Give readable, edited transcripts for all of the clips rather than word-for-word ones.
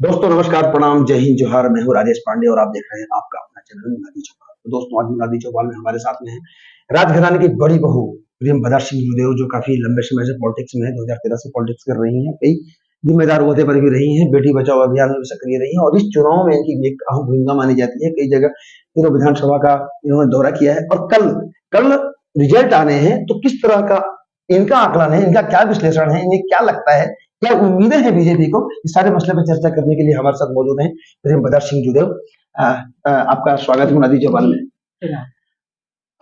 दोस्तों नमस्कार, प्रणाम, जय हिंद, जोहार। मैं हूँ राजेश पांडे और आप देख रहे हैं आपका अपना चैनल मुनादी चौपाल। तो दोस्तों आज मुनादी चौपाल में हमारे साथ में है राजघराने की बड़ी बहू प्रियंवदा सिंह जूदेव, जो काफी लंबे समय से पॉलिटिक्स में है। 2013 से पॉलिटिक्स कर रही हैं, कई जिम्मेदार ओहदे पर भी रही हैं, बेटी बचाओ अभियान में भी सक्रिय रही हैं और इस चुनाव में इनकी एक अहम भूमिका मानी जाती है। कई जगह तीनों विधानसभा का इन्होंने दौरा किया है और कल कल रिजल्ट आने हैं तो किस तरह का इनका आकलन है, इनका क्या विश्लेषण है, इन्हें क्या लगता है, क्या उम्मीदें हैं बीजेपी को, इस सारे मसले पर चर्चा करने के लिए हमारे साथ मौजूद हैं प्रेमवदा सिंह जूदेव। आपका स्वागत है मुनादी चौपाल में।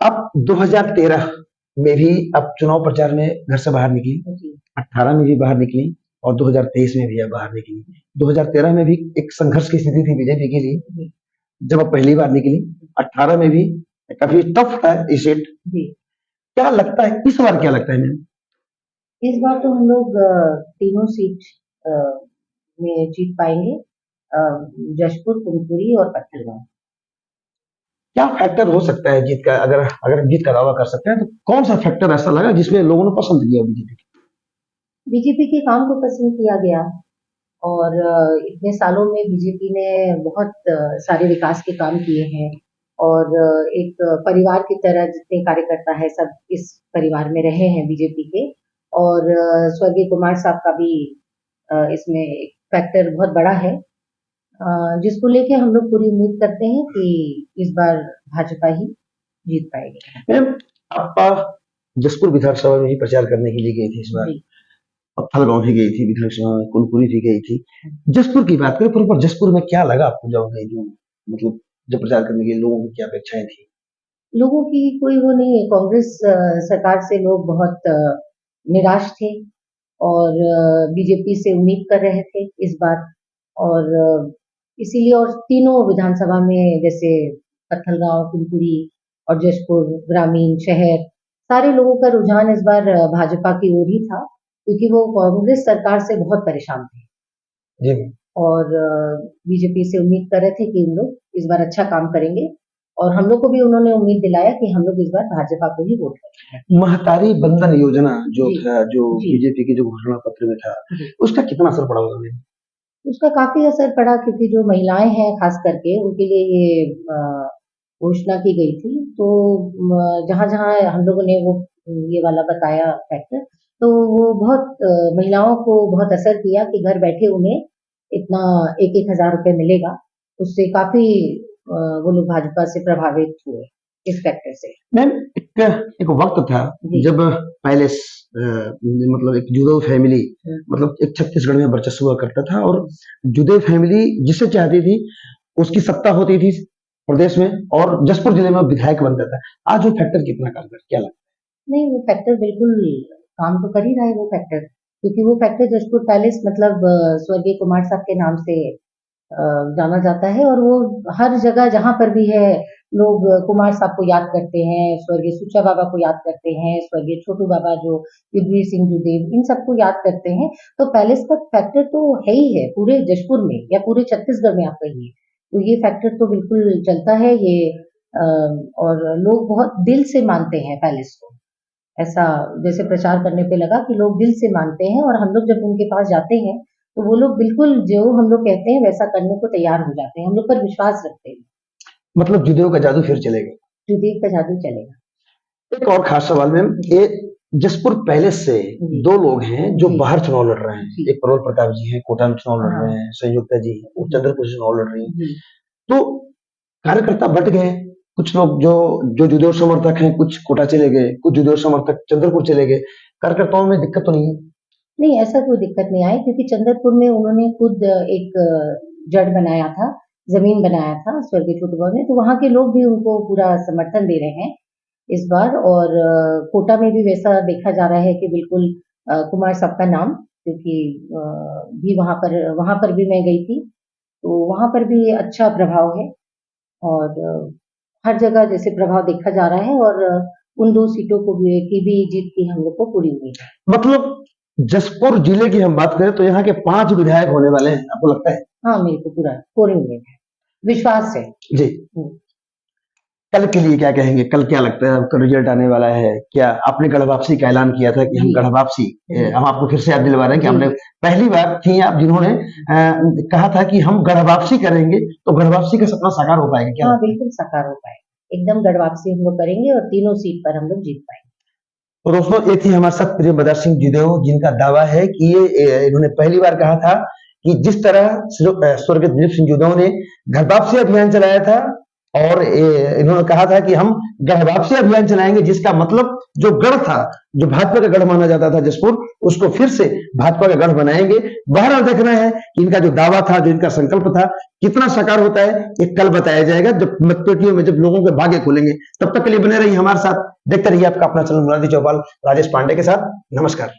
आप 2013 में भी अब चुनाव प्रचार में घर से बाहर निकली, 18 में भी बाहर निकली और 2023 में भी अब बाहर निकली। 2013 में भी एक संघर्ष की स्थिति थी बीजेपी के लिए जब अब पहली बार निकली। 18 में भी काफी टफ था ये सीट। क्या लगता है इस बार, क्या लगता है मैम? इस बार तो हम लोग तीनों सीट में जीत पाएंगे, जशपुर, कुनकुरी और पत्थलगांव। क्या फैक्टर हो सकता है जीत का? अगर जीत का दावा कर सकते हैं तो कौन सा फैक्टर ऐसा लगा जिसमें लोगों ने पसंद किया बीजेपी के काम को पसंद किया गया और इतने सालों में बीजेपी ने बहुत सारे विकास के काम किए हैं और एक परिवार की तरह जितने कार्यकर्ता है सब इस परिवार में रहे हैं बीजेपी के। और स्वर्गीय कुमार साहब का भी इसमें फैक्टर बहुत बड़ा है, जिसको लेके हम लोग पूरी उम्मीद करते हैं कि इस बार भाजपा ही जीत पाएगी। मैम, आप जसपुर विधानसभा में ही प्रचार करने के लिए गई थी इस बार, पत्थलगांव भी गई थी विधानसभा में, कुनकुरी भी गई थी। जसपुर की बात करें पर जसपुर में क्या लगा आपको जब गई थी? मतलब जब प्रचार करने के लिए लोगों की क्या अपेक्षाएं थी? लोगों की कोई वो नहीं है, कांग्रेस सरकार से लोग बहुत निराश थे और बीजेपी से उम्मीद कर रहे थे इस बार। और इसीलिए और तीनों विधानसभा में जैसे पत्थलगांव, कुनकुरी और जशपुर ग्रामीण शहर, सारे लोगों का रुझान इस बार भाजपा की ओर ही था, क्योंकि वो कांग्रेस सरकार से बहुत परेशान थे जी। और बीजेपी से उम्मीद कर रहे थे कि हम लोग इस बार अच्छा काम करेंगे और हम लोग को भी उन्होंने उम्मीद दिलाया कि हम लोग इस बार भाजपा को ही वोट करेंगे। महतारी बंधन योजना जो था, जो जी। बीजेपी के जो घोषणा पत्र में था, उसका कितना असर पड़ा होगा? उसका काफी असर पड़ा, क्योंकि जो महिलाएं हैं खास करके उनके लिए ये घोषणा की गई थी। तो जहां जहां हम लोगों ने वो ये वाला बताया फैक्टर, तो वो बहुत महिलाओं को बहुत असर किया कि घर बैठे उन्हें इतना 1,000 रुपए मिलेगा। उससे काफी वो लोग भाजपा से प्रभावित हुए इस फैक्टर से। मैम, एक वक्त था जब पैलेस मतलब एक जुदेव फैमिली, मतलब एक छत्तीसगढ़ में वर्चस्व हुआ करता था और जुदेव फैमिली जिसे चाहती थी उसकी सत्ता होती थी प्रदेश में और जसपुर जिले में विधायक बनता था। आज वो फैक्टर कितना कारगर, क्या लगता है? नहीं, वो फैक्टर बिल्कुल काम तो कर ही रहा है वो फैक्टर, क्योंकि वो फैक्टर जशपुर पैलेस मतलब स्वर्गीय कुमार साहब के नाम से जाना जाता है और वो हर जगह जहां पर भी है लोग कुमार साहब को याद करते हैं, स्वर्गीय सुच्चा बाबा को याद करते हैं, स्वर्गीय छोटू बाबा जो युद्धवीर सिंह जूदेव, इन सबको याद करते हैं। तो पैलेस का फैक्टर तो है ही है पूरे जशपुर में या पूरे छत्तीसगढ़ में, आप कहिए तो ये फैक्टर तो बिल्कुल चलता है ये। और लोग बहुत दिल से मानते हैं पैलेस को, ऐसा जैसे प्रचार करने पे लगा कि लोग दिल से मानते हैं और हम लोग जब उनके पास जाते हैं तो वो लोग बिल्कुल जो हम लोग कहते हैं वैसा करने को तैयार हो जाते हैं, हम लोग पर विश्वास रखते हैं। मतलब जुदेव का जादू फिर चलेगा? जुदेव का जादू चलेगा। एक और खास सवाल मैम, ये जसपुर पैलेस से दो लोग हैं जो बाहर चुनाव लड़ रहे हैं। एक प्रबल प्रताप जी हैं, कोटा में चुनाव लड़ रहे हैं, संयुक्ता जी हैं, वो चंद्रपुर से चुनाव लड़ रही हैं। तो कार्यकर्ता बट गए, कुछ लोग जो जो जुदेव समर्थक हैं कुछ कोटा चले गए, कुछ जुदेव समर्थक चंद्रपुर चले गए। कार्यकर्ताओं में दिक्कत तो नहीं है? नहीं, ऐसा कोई दिक्कत नहीं आई, क्योंकि चंद्रपुर में उन्होंने खुद एक जड़ बनाया था, जमीन बनाया था स्वर्गीय छोटू बाबू ने, तो वहां के लोग भी उनको पूरा समर्थन दे रहे हैं इस बार। और कोटा में भी वैसा देखा जा रहा है कि बिल्कुल कुमार साहब का नाम, क्योंकि भी वहां पर भी मैं गई थी तो वहां पर भी अच्छा प्रभाव है और हर जगह जैसे प्रभाव देखा जा रहा है और उन दो सीटों को भी की भी जीत की हम लोग को पूरी उम्मीद है। मतलब जसपुर जिले की हम बात करें तो यहाँ के 5 विधायक होने वाले हैं, आपको लगता है? हाँ, मेरे को पूरा पूरी उम्मीद है, विश्वास है जी। कल के लिए क्या कहेंगे? कल क्या लगता है आपका रिजल्ट आने वाला है? क्या आपने गढ़ वापसी का ऐलान किया था कि हम जी, गढ़ वापसी, जी, हम आपको फिर से याद दिलवा रहे हैं कि जी, आपने पहली बार थी आप जिन्होंने कहा था कि हम गढ़ वापसी करेंगे, तो गढ़ वापसी का सपना साकार हो पाएगा, क्या हाँ, लगता है? बिल्कुल साकार हो पाएगा। एकदम गढ़ वापसी हम लोग करेंगे और तीनों सीट पर हम लोग जीत पाएँगे। तो दोस्तों ये थी हमारे साथ प्रियंवदा सिंह जुदेव, जिनका दावा है कि इन्होंने पहली बार कहा था कि जिस तरह स्वर्गीय दिलीप सिंह जुदेव ने घर वापसी अभियान चलाया था, और इन्होंने कहा था कि हम गढ़ वापसी अभियान चलाएंगे, जिसका मतलब जो गढ़ था, जो भाजपा का गढ़ माना जाता था जसपुर, उसको फिर से भाजपा का गढ़ बनाएंगे। बहरहाल देखना है कि इनका जो दावा था, जो इनका संकल्प था, कितना साकार होता है, ये कल बताया जाएगा जब मतपेटियों में जब लोगों के भाग्य खुलेंगे। तब तक के लिए बने रहिए हमारे साथ, देखते रहिए आपका अपना चैनल मुरादी चौपाल राजेश पांडे के साथ। नमस्कार।